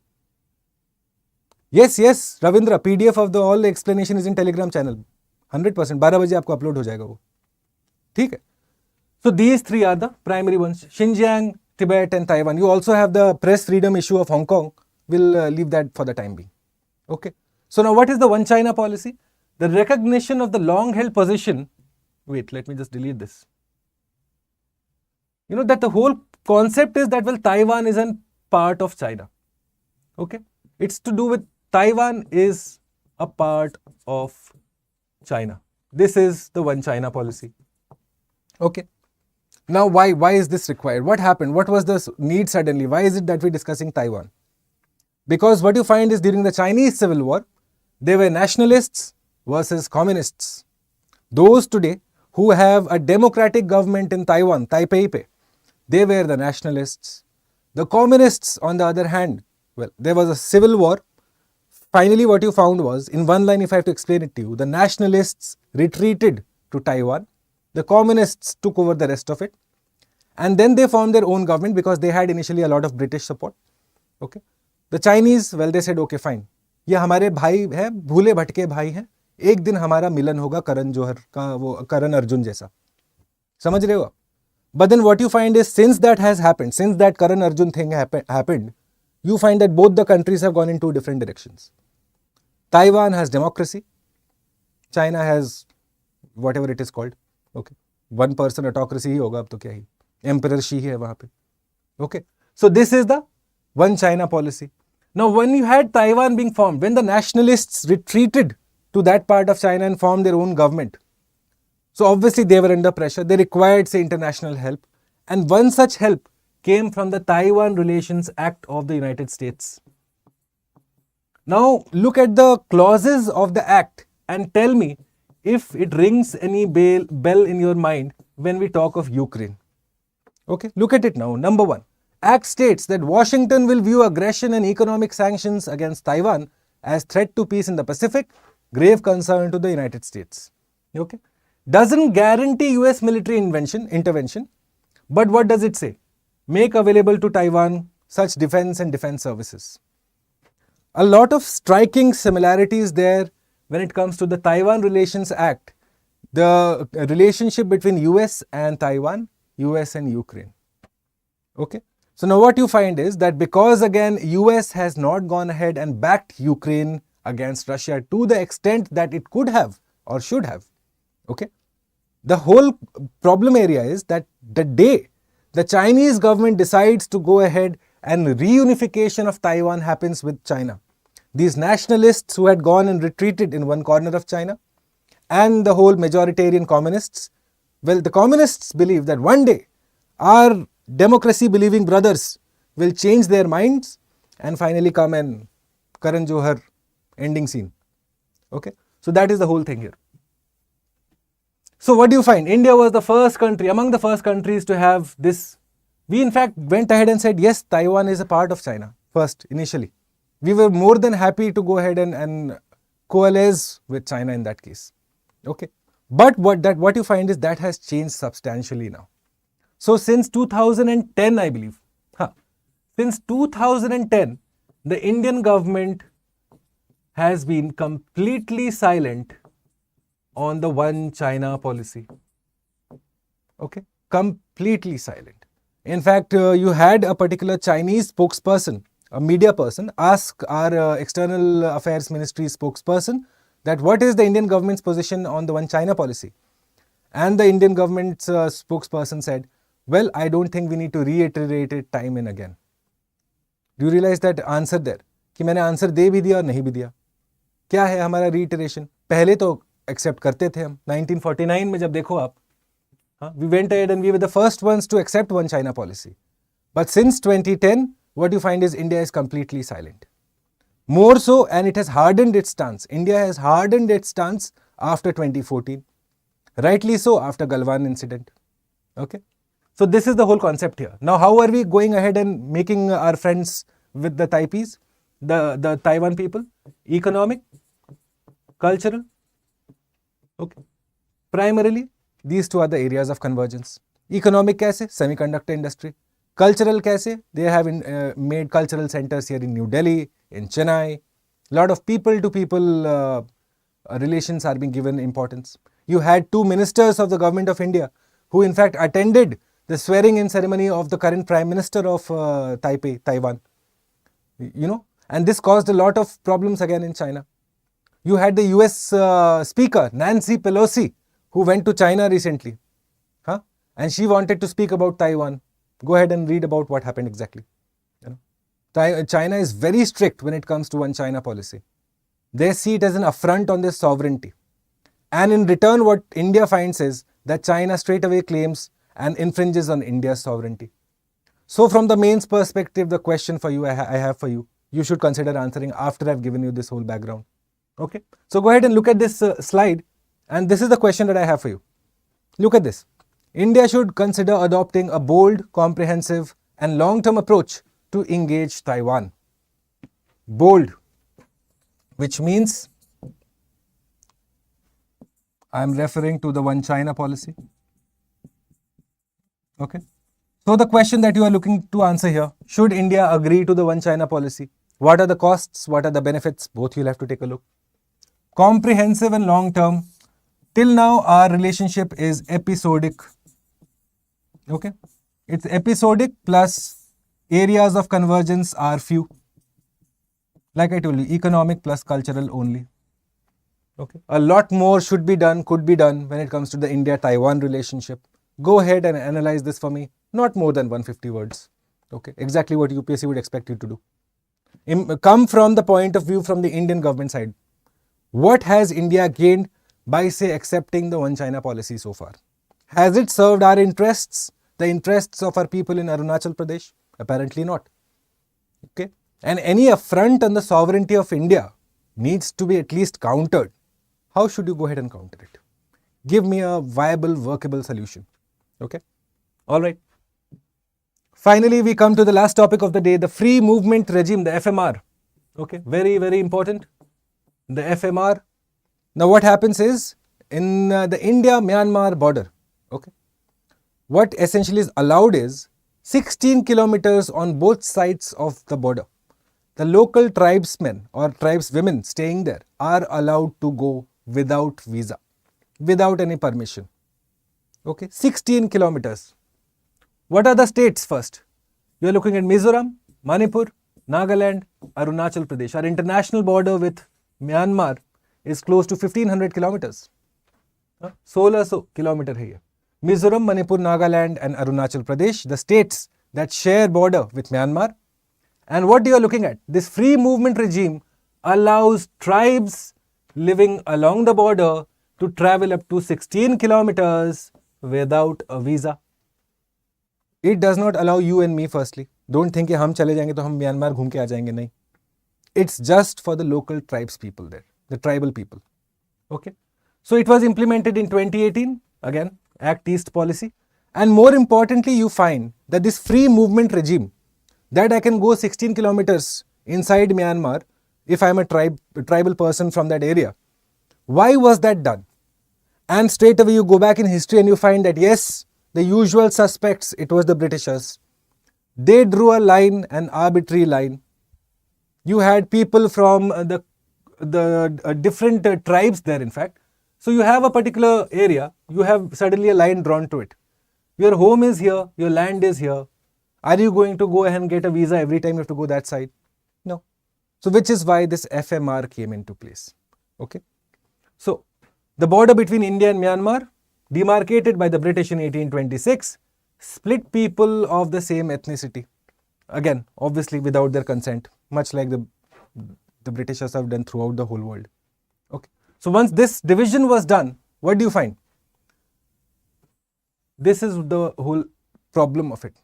Yes, Ravindra, PDF of the all the explanation is in Telegram channel. 100%, 12 बजे आपको upload हो जाएगा वो. ठीक है. So these three are the primary ones. Xinjiang, Tibet and Taiwan. You also have the press freedom issue of Hong Kong. We'll leave that for the time being. Okay. So now what is the one China policy? The recognition of the long held position. Wait, let me just delete this. You know that the whole concept is that, well, Taiwan is a part of China. Okay. It's to do with Taiwan is a part of China. This is the one China policy. Okay. Now, why is this required? What happened? What was the need suddenly? Why is it that we're discussing Taiwan? Because what you find is during the Chinese Civil War, there were nationalists versus communists. Those today who have a democratic government in Taiwan, Taipei, they were the nationalists. The communists, on the other hand, well, there was a civil war. Finally, what you found was, in one line, if I have to explain it to you, the nationalists retreated to Taiwan. The communists took over the rest of it. And then they formed their own government because they had initially a lot of British support. Okay. The Chinese, well, they said, okay, fine. ये हमारे भाई हैं, भूले भटके भाई हैं. एक दिन हमारा मिलन होगा करण जौहर का, वो करण अर्जुन जैसा. समझ रहे हो? But then what you find is, since that has happened, since that Karan Arjun thing happened, you find that both the countries have gone in two different directions. Taiwan has democracy. China has whatever it is called. Okay. One person autocracy ही होगा अब तो क्या ही. Emperor Xi है वहाँ पे. Okay. So this is the one China policy. Now when you had Taiwan being formed, when the nationalists retreated to that part of China and formed their own government, so obviously they were under pressure. They required, say, international help. And one such help came from the Taiwan Relations Act of the United States. Now look at the clauses of the act and tell me if it rings any bell in your mind when we talk of Ukraine. Okay, look at it now. Number one, Act states that Washington will view aggression and economic sanctions against Taiwan as threat to peace in the Pacific, grave concern to the United States. Okay. Doesn't guarantee US military intervention, but what does it say? Make available to Taiwan such defense and defense services. A lot of striking similarities there when it comes to the Taiwan Relations Act, the relationship between US and Taiwan, US and Ukraine. Okay. So now what you find is that because again US has not gone ahead and backed Ukraine against Russia to the extent that it could have or should have. Okay. The whole problem area is that the day the Chinese government decides to go ahead and reunification of Taiwan happens with China, these nationalists who had gone and retreated in one corner of China and the whole majoritarian communists Well, the communists believe that one day our democracy-believing brothers will change their minds and finally come and Karan Johar ending scene. Okay, so that is the whole thing here. So what do you find? India was the first country, among the first countries to have this. We in fact went ahead and said, yes, Taiwan is a part of China first, initially. We were more than happy to go ahead and coalesce with China in that case. Okay. But what you find is that has changed substantially now. So since 2010, I believe, since 2010, the Indian government has been completely silent on the One China policy. Okay, completely silent. In fact, you had a particular Chinese spokesperson, a media person, ask our External Affairs Ministry spokesperson that what is the Indian government's position on the One China policy? And the Indian government's spokesperson said, well, I don't think we need to reiterate it time and again. Do you realize that answer there? कि मैंने answer दे भी दिया और नहीं भी दिया. क्या है हमारा reiteration? पहले तो accept करते थे हम. 1949 में जब देखो आप, we went ahead and we were the first ones to accept One China policy. But since 2010, what you find is India is completely silent. More so, and it has hardened its stance. India has hardened its stance after 2014. Rightly so, after Galwan incident. Okay. So this is the whole concept here. Now, how are we going ahead and making our friends with the Taipis, the Taiwan people? Economic, cultural. Okay. Primarily, these two are the areas of convergence. Economic kaise? Semiconductor industry. Cultural kaise? They have made cultural centers here in New Delhi, in Chennai. A lot of people-to-people relations are being given importance. You had two ministers of the government of India who in fact attended the swearing-in ceremony of the current Prime Minister of Taiwan. You know, and this caused a lot of problems again in China. You had the US Speaker, Nancy Pelosi, who went to China recently. And she wanted to speak about Taiwan. Go ahead and read about what happened exactly. You know, China is very strict when it comes to One China policy. They see it as an affront on their sovereignty. And in return, what India finds is that China straight away claims and infringes on India's sovereignty. So from the mains perspective, the question for you I have for you, you should consider answering after I've given you this whole background. Okay. So go ahead and look at this slide. And this is the question that I have for you. Look at this. India should consider adopting a bold, comprehensive and long-term approach to engage Taiwan. Bold, which means I am referring to the One China policy. Okay. So the question that you are looking to answer here, should India agree to the One China policy? What are the costs? What are the benefits? Both you'll have to take a look. Comprehensive and long-term. Till now, our relationship is episodic. Okay. It's episodic plus areas of convergence are few. Like I told you, economic plus cultural only. Okay. A lot more should be done, could be done when it comes to the India-Taiwan relationship. Go ahead and analyze this for me. Not more than 150 words. Okay. Exactly what UPSC would expect you to do. Come from the point of view from the Indian government side. What has India gained by, say, accepting the One China policy so far? Has it served our interests, the interests of our people in Arunachal Pradesh? Apparently not. Okay. And any affront on the sovereignty of India needs to be at least countered. How should you go ahead and counter it? Give me a viable, workable solution. Okay. All right. Finally, we come to the last topic of the day, the free movement regime, the FMR. Okay. Very, very important. The FMR. Now, what happens is in the India-Myanmar border, okay, what essentially is allowed is 16 kilometers on both sides of the border. The local tribesmen or tribeswomen staying there are allowed to go without visa, without any permission. Okay, 16 kilometers. What are the states first? You are looking at Mizoram, Manipur, Nagaland, Arunachal Pradesh. Our international border with Myanmar is close to 1500 kilometers. 1600 kilometers here. Mizoram, Manipur, Nagaland and Arunachal Pradesh, the states that share border with Myanmar. And what you are looking at, this free movement regime allows tribes living along the border to travel up to 16 kilometers without a visa. It does not allow you and me firstly. Don't think कि हम चले जाएंगे तो हम Myanmar घूम के आ जाएंगे, नहीं. It's just for the local tribes people there, the tribal people. Okay. So it was implemented in 2018, again, Act East policy. And more importantly, you find that this free movement regime, that I can go 16 kilometers inside Myanmar if I'm a tribal person from that area. Why was that done? And straight away you go back in history and you find that yes, the usual suspects, it was the Britishers. They drew a line, an arbitrary line. You had people from the different tribes there, in fact. So you have a particular area, you have suddenly a line drawn to it. Your home is here, your land is here. Are you going to go ahead and get a visa every time you have to go that side? No. So which is why this FMR came into place. Okay. So the border between India and Myanmar, demarcated by the British in 1826, split people of the same ethnicity. Again, obviously without their consent, much like the Britishers have done throughout the whole world. Okay. So once this division was done, what do you find? This is the whole problem of it.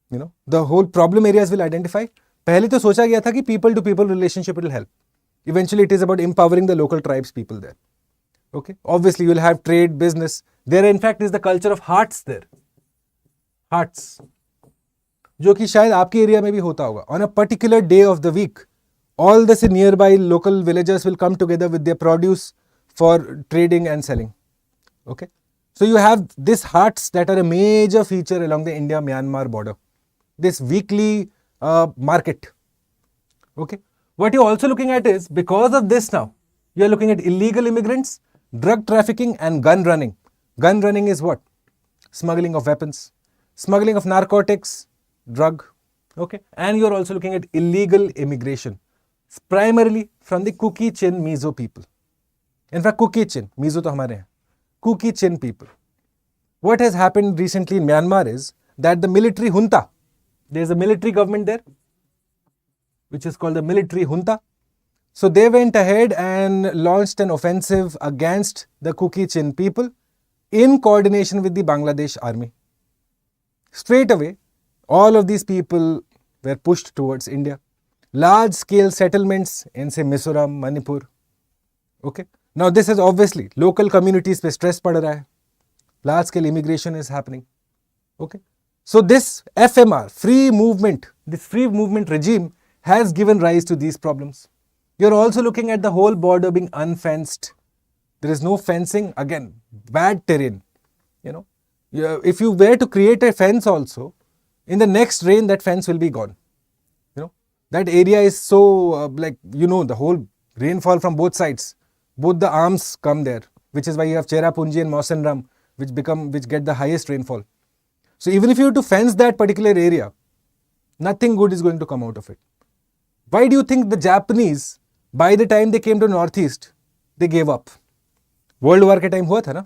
You know, the whole problem areas will identify. पहले तो सोचा गया था कि people to people relationship will help. Eventually it is about empowering the local tribes people there. Okay. Obviously you will have trade, business. There in fact is the culture of hearts there. Hearts. जो कि शायद आपके area में भी होता होगा. On a particular day of the week, all the nearby local villagers will come together with their produce for trading and selling. Okay. So you have these hearts that are a major feature along the India-Myanmar border. This weekly market. Okay. What you're also looking at is, because of this now, you're looking at illegal immigrants, drug trafficking and gun running. Gun running is what? Smuggling of weapons, smuggling of narcotics, drug. Okay. And you're also looking at illegal immigration, primarily from the Kuki-Chin Mizo people. In fact, Kuki-Chin, Mizo to hamare hain. Kuki-Chin people. What has happened recently in Myanmar is that the military junta, there's a military government there, which is called the military junta. So they went ahead and launched an offensive against the Kuki-Chin people in coordination with the Bangladesh army. Straight away, all of these people were pushed towards India. Large scale settlements in say Mizoram, Manipur. Okay. Now this is obviously local communities pe stress pad raha hai. Large scale immigration is happening. Okay. So this FMR, this free movement regime has given rise to these problems. You're also looking at the whole border being unfenced. There is no fencing. Again, bad terrain. You know, if you were to create a fence also, in the next rain that fence will be gone. You know, that area is so the whole rainfall from both sides. Both the arms come there, which is why you have Cherrapunji and Mawsynram, which get the highest rainfall. So even if you have to fence that particular area, nothing good is going to come out of it. Why do you think the Japanese, by the time they came to Northeast, they gave up? World War ke time hua tha na?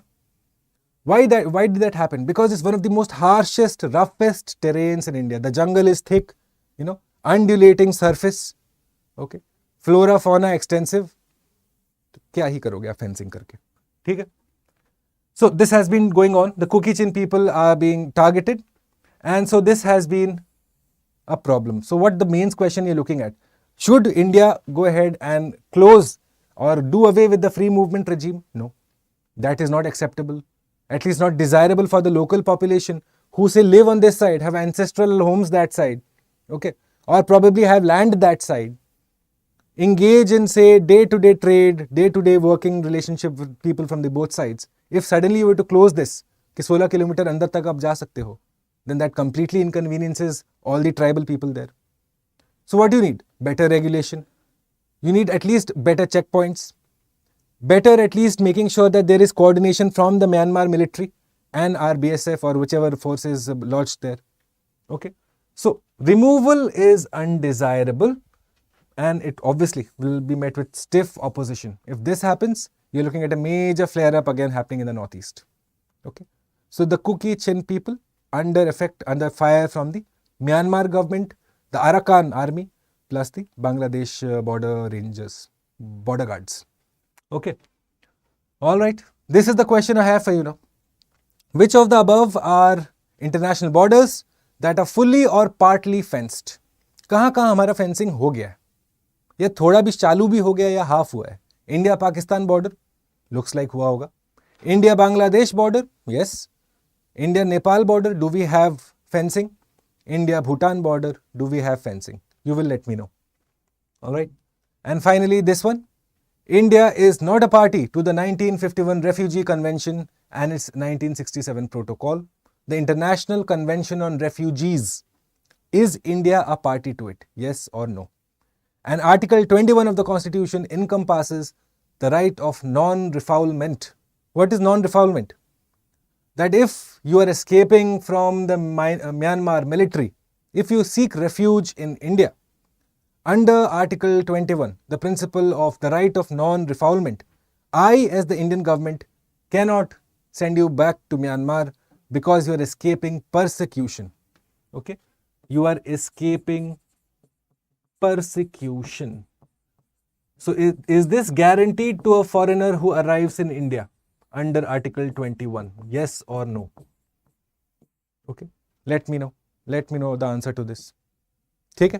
Why did that happen? Because it's one of the most harshest, roughest terrains in India. The jungle is thick, you know, undulating surface, okay, flora, fauna extensive. क्या ही करोगे आप fencing करके, ठीक है? So this has been going on. The Kuki-Chin people are being targeted, and so this has been a problem. So what the main question you're looking at? Should India go ahead and close or do away with the free movement regime? No, that is not acceptable. At least not desirable for the local population who say live on this side, have ancestral homes that side, okay, or probably have land that side. Engage in say day-to-day trade, day-to-day working relationship with people from the both sides. If suddenly you were to close this, कि 16 kilometre अंदर तक आप जा सकते हो, then that completely inconveniences all the tribal people there. So what do you need? Better regulation. You need at least better checkpoints. Better at least making sure that there is coordination from the Myanmar military and our BSF or whichever force is lodged there. Okay. So removal is undesirable. And it obviously will be met with stiff opposition. If this happens, you're looking at a major flare-up again happening in the Northeast. Okay. So the Kuki-Chin people under fire from the Myanmar government, the Arakan army, plus the Bangladesh border rangers, border guards. Okay. All right. This is the question I have for you now. Which of the above are international borders that are fully or partly fenced? कहाँ कहाँ हमारा fencing हो गया है, ये थोड़ा भी चालू भी हो गया या हाफ हुआ है? India Pakistan border, looks like हुआ होगा. India Bangladesh border, yes. India Nepal border, do we have fencing? India Bhutan border, do we have fencing? You will let me know. All right. And finally, this one. India is not a party to the 1951 Refugee Convention and its 1967 Protocol, the International Convention on Refugees. Is India a party to it? Yes or no? And Article 21 of the Constitution encompasses the right of non-refoulement. What is non-refoulement? That if you are escaping from the Myanmar military, if you seek refuge in India, under Article 21, the principle of the right of non-refoulement, I, as the Indian government, cannot send you back to Myanmar because you are escaping persecution. Okay? You are escaping persecution. So, is this guaranteed to a foreigner who arrives in India under Article 21? Yes or no? Okay? Let me know. Let me know the answer to this. Okay?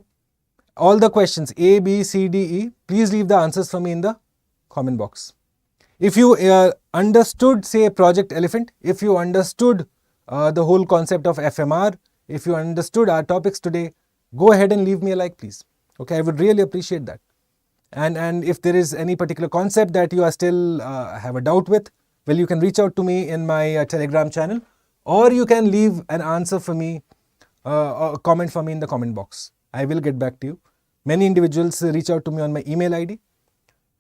All the questions A, B, C, D, E, please leave the answers for me in the comment box. If you understood, say, Project Elephant, if you understood the whole concept of FMR, if you understood our topics today, go ahead and leave me a like, please. Okay, I would really appreciate that. And if there is any particular concept that you are still have a doubt with, well, you can reach out to me in my Telegram channel, or you can leave an answer for me, a comment for me in the comment box. I will get back to you. Many individuals reach out to me on my email ID.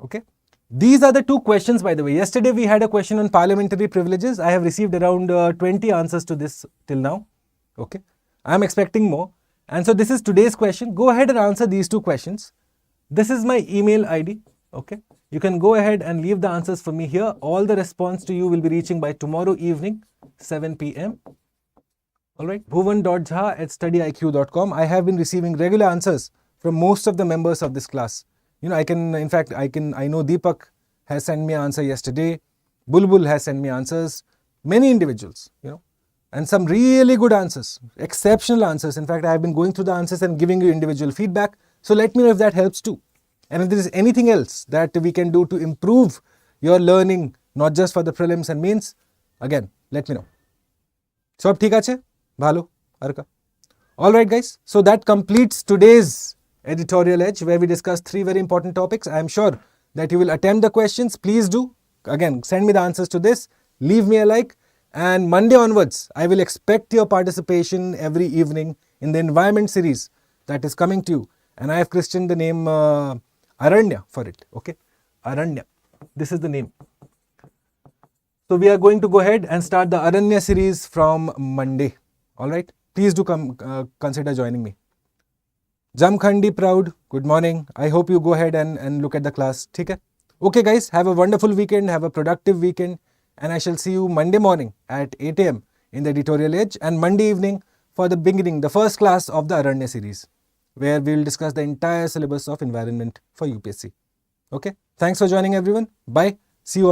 Okay. These are the two questions, by the way. Yesterday we had a question on parliamentary privileges. I have received around 20 answers to this till now. Okay. I am expecting more. And so this is today's question. Go ahead and answer these two questions. This is my email ID. Okay. You can go ahead and leave the answers for me here. All the response to you will be reaching by tomorrow evening, 7 p.m. Alright, BhuvanAJha at StudyIQ.com. I have been receiving regular answers from most of the members of this class. You know, I know Deepak has sent me an answer yesterday. Bulbul has sent me answers. Many individuals, you know, and some really good answers, exceptional answers. In fact, I have been going through the answers and giving you individual feedback. So let me know if that helps too. And if there is anything else that we can do to improve your learning, not just for the prelims and mains, again, let me know. So, ठीक है? Bhalu, Arka. Alright guys, so that completes today's editorial edge where we discussed 3 very important topics. I am sure that you will attempt the questions. Please do. Again, send me the answers to this. Leave me a like. And Monday onwards, I will expect your participation every evening in the environment series that is coming to you. And I have christened the name Aranya for it. Okay, Aranya. This is the name. So we are going to go ahead and start the Aranya series from Monday. Alright, please do consider joining me. Jamkhandi Proud, good morning. I hope you go ahead and look at the class. Okay? Okay guys, have a wonderful weekend, have a productive weekend, and I shall see you Monday morning at 8 a.m. in the editorial edge, and Monday evening for the beginning, the first class of the Aranya series, where we will discuss the entire syllabus of environment for UPSC. Okay? Thanks for joining everyone. Bye. See you all.